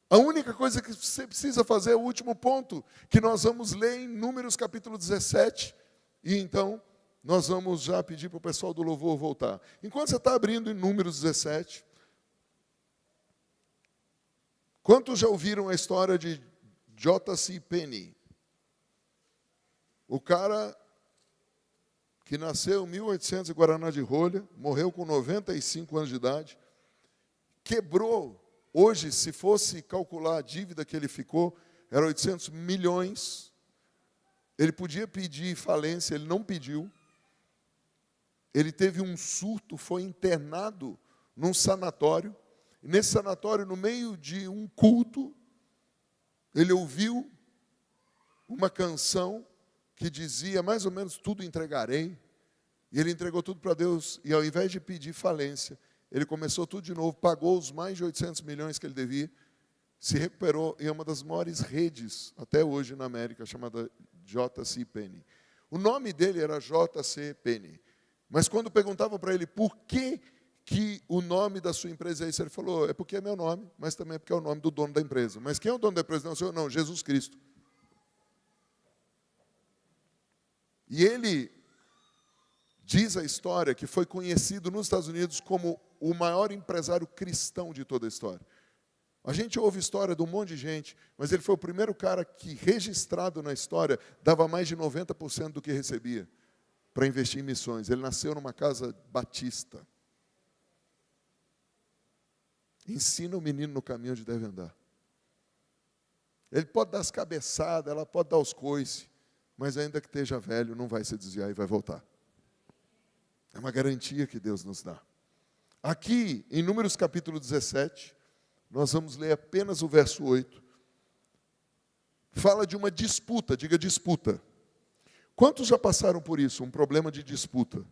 A única coisa que você precisa fazer é o último ponto, que nós vamos ler em Números capítulo 17. E então, nós vamos já pedir para o pessoal do louvor voltar. Enquanto você está abrindo em Números 17, quantos já ouviram a história de J.C. Penney? O cara que nasceu em 1800 em Guaraná de Rolha, morreu com 95 anos de idade, quebrou. Hoje, se fosse calcular a dívida que ele ficou, era 800 milhões. Ele podia pedir falência, ele não pediu. Ele teve um surto, foi internado num sanatório. E nesse sanatório, no meio de um culto, ele ouviu uma canção que dizia mais ou menos tudo entregarei. E ele entregou tudo para Deus. E ao invés de pedir falência, ele começou tudo de novo, pagou os mais de 800 milhões que ele devia, se recuperou em uma das maiores redes, até hoje na América, chamada J.C. Penney. O nome dele era J.C. Penney. Mas quando perguntavam para ele por que o nome da sua empresa é isso, ele falou, é porque é meu nome, mas também é porque é o nome do dono da empresa. Mas quem é o dono da empresa? Não, senhor, não, Jesus Cristo. E ele diz a história que foi conhecido nos Estados Unidos como o maior empresário cristão de toda a história. A gente ouve história de um monte de gente, mas ele foi o primeiro cara que, registrado na história, dava mais de 90% do que recebia para investir em missões. Ele nasceu numa casa batista. Ensina o menino no caminho onde deve andar. Ele pode dar as cabeçadas, ela pode dar os coices, mas ainda que esteja velho, não vai se desviar e vai voltar. É uma garantia que Deus nos dá. Aqui, em Números capítulo 17, nós vamos ler apenas o verso 8. Fala de uma disputa, diga disputa. Quantos já passaram por isso, um problema de disputa?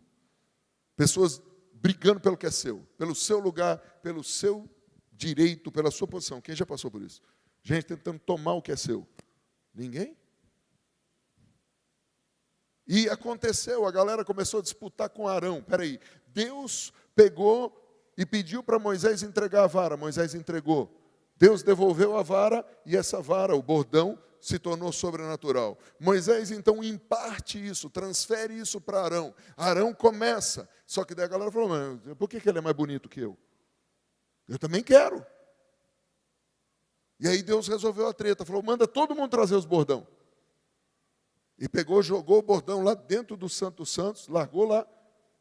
Pessoas brigando pelo que é seu, pelo seu lugar, pelo seu direito, pela sua posição. Quem já passou por isso? Gente tentando tomar o que é seu. Ninguém? E aconteceu, a galera começou a disputar com Arão. Espera aí, Deus pegou e pediu para Moisés entregar a vara. Moisés entregou. Deus devolveu a vara e essa vara, o bordão, se tornou sobrenatural. Moisés, então, imparte isso, transfere isso para Arão. Arão começa. Só que daí a galera falou, mas por que ele é mais bonito que eu? Eu também quero. E aí Deus resolveu a treta. Falou, manda todo mundo trazer os bordão. E pegou, jogou o bordão lá dentro do Santo dos Santos, largou lá.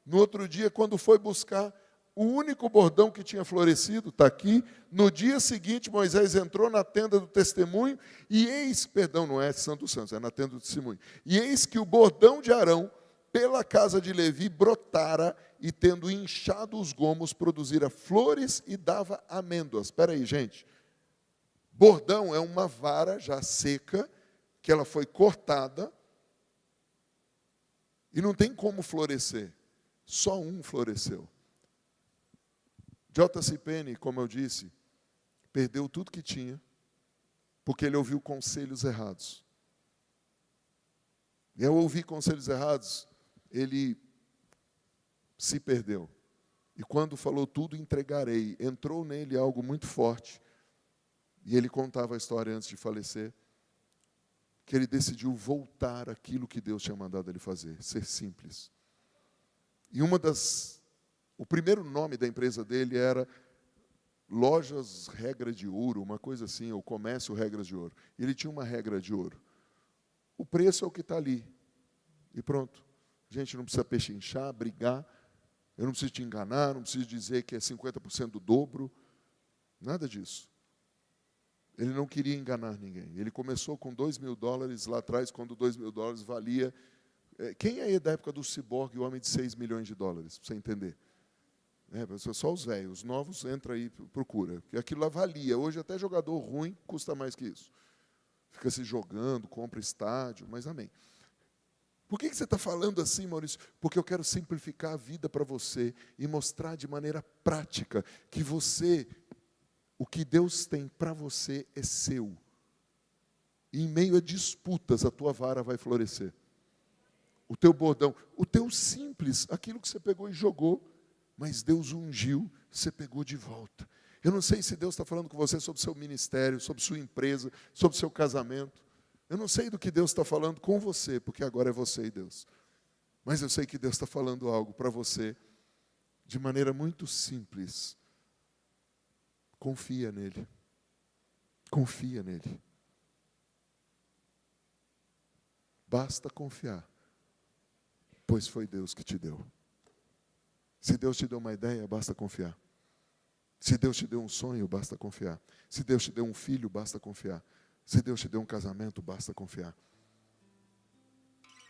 No outro dia, quando foi buscar, o único bordão que tinha florescido, está aqui. No dia seguinte, Moisés entrou na tenda do testemunho, e eis, perdão, não é Santo dos Santos, é na tenda do testemunho. E eis que o bordão de Arão, pela casa de Levi, brotara, e tendo inchado os gomos, produzira flores e dava amêndoas. Espera aí, gente. Bordão é uma vara já seca, que ela foi cortada, e não tem como florescer. Só um floresceu. J.C. Penney, como eu disse, perdeu tudo que tinha, porque ele ouviu conselhos errados. E ao ouvir conselhos errados, ele se perdeu. E quando falou tudo entregarei, entrou nele algo muito forte. E ele contava a história antes de falecer, que ele decidiu voltar àquilo que Deus tinha mandado ele fazer, ser simples. E o primeiro nome da empresa dele era Lojas Regra de Ouro, uma coisa assim, ou Comércio Regras de Ouro. Ele tinha uma regra de ouro. O preço é o que está ali. E pronto. A gente não precisa pechinchar, brigar. Eu não preciso te enganar, não preciso dizer que é 50% do dobro. Nada disso. Ele não queria enganar ninguém. Ele começou com $2.000 lá atrás, quando $2.000 valia... Quem é aí da época do ciborgue, o homem de $6 milhões, para você entender? Só os velhos, os novos, entra aí, procura. Porque aquilo lá valia. Hoje até jogador ruim custa mais que isso. Fica se jogando, compra estádio, mas amém. Por que você está falando assim, Maurício? Porque eu quero simplificar a vida para você e mostrar de maneira prática que o que Deus tem para você é seu. E em meio a disputas, a tua vara vai florescer. O teu bordão, o teu simples, aquilo que você pegou e jogou, mas Deus ungiu, você pegou de volta. Eu não sei se Deus está falando com você sobre o seu ministério, sobre sua empresa, sobre o seu casamento. Eu não sei do que Deus está falando com você, porque agora é você e Deus. Mas eu sei que Deus está falando algo para você de maneira muito simples. Confia nele. Confia nele. Basta confiar, pois foi Deus que te deu. Se Deus te deu uma ideia, basta confiar. Se Deus te deu um sonho, basta confiar. Se Deus te deu um filho, basta confiar. Se Deus te deu um casamento, basta confiar.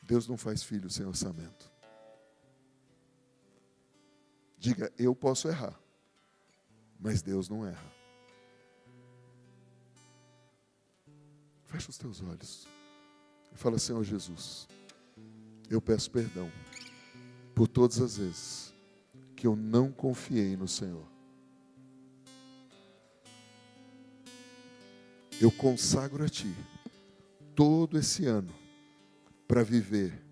Deus não faz filho sem orçamento. Diga, eu posso errar, mas Deus não erra. Fecha os teus olhos e fala, Senhor Jesus, eu peço perdão por todas as vezes que eu não confiei no Senhor. Eu consagro a Ti todo esse ano para viver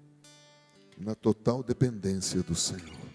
na total dependência do Senhor.